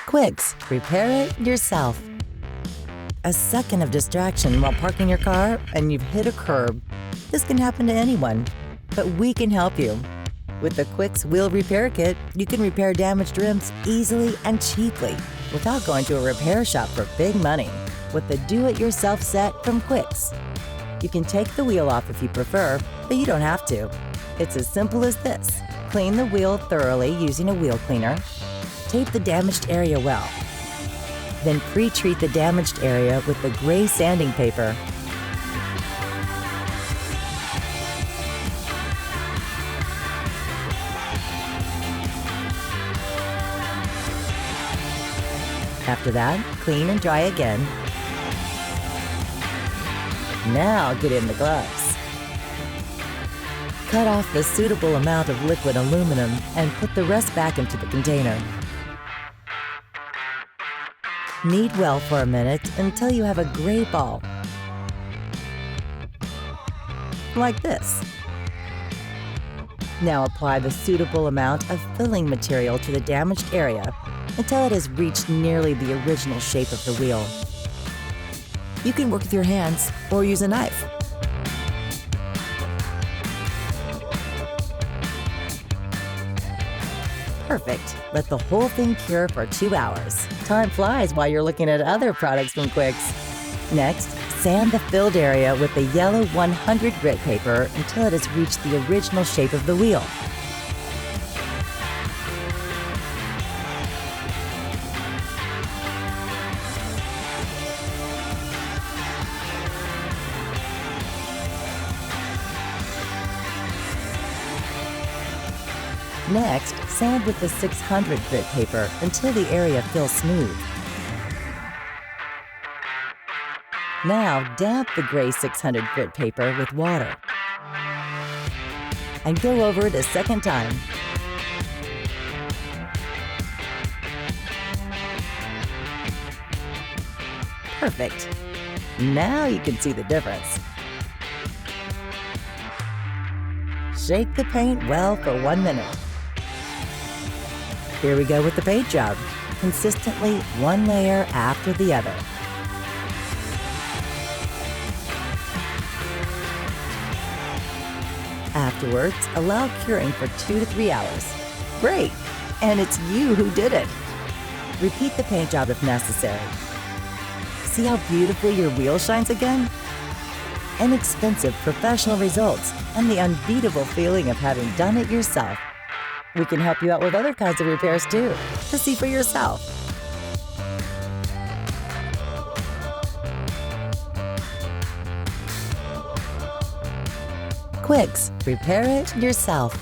Quixx, repair it yourself. A second of distraction while parking your car and you've hit a curb. This can happen to anyone, but we can help you. With the Quixx Wheel Repair Kit, you can repair damaged rims easily and cheaply without going to a repair shop for big money. With the do-it-yourself set from Quixx. You can take the wheel off if you prefer, but you don't have to. It's as simple as this. Clean the wheel thoroughly using a wheel cleaner. Tape the damaged area well. Then pre-treat the damaged area with the gray sanding paper. After that, clean and dry again. Now get in the gloves. Cut off the suitable amount of liquid aluminum and put the rest back into the container. Knead well for a minute until you have a gray ball. Like this. Now apply the suitable amount of filling material to the damaged area until it has reached nearly the original shape of the wheel. You can work with your hands or use a knife. Perfect. Let the whole thing cure for 2 hours. Time flies while you're looking at other products from Quixx. Next, sand the filled area with the yellow 100 grit paper until it has reached the original shape of the wheel. Next, sand with the 600 grit paper until the area feels smooth. Now, damp the gray 600 grit paper with water. And go over it a second time. Perfect. Now you can see the difference. Shake the paint well for 1 minute. Here we go with the paint job, consistently one layer after the other. Afterwards, allow curing for 2 to 3 hours. Great! And it's you who did it. Repeat the paint job if necessary. See how beautifully your wheel shines again? Inexpensive professional results and the unbeatable feeling of having done it yourself. We can help you out with other kinds of repairs too, to see for yourself. Quixx, repair it yourself.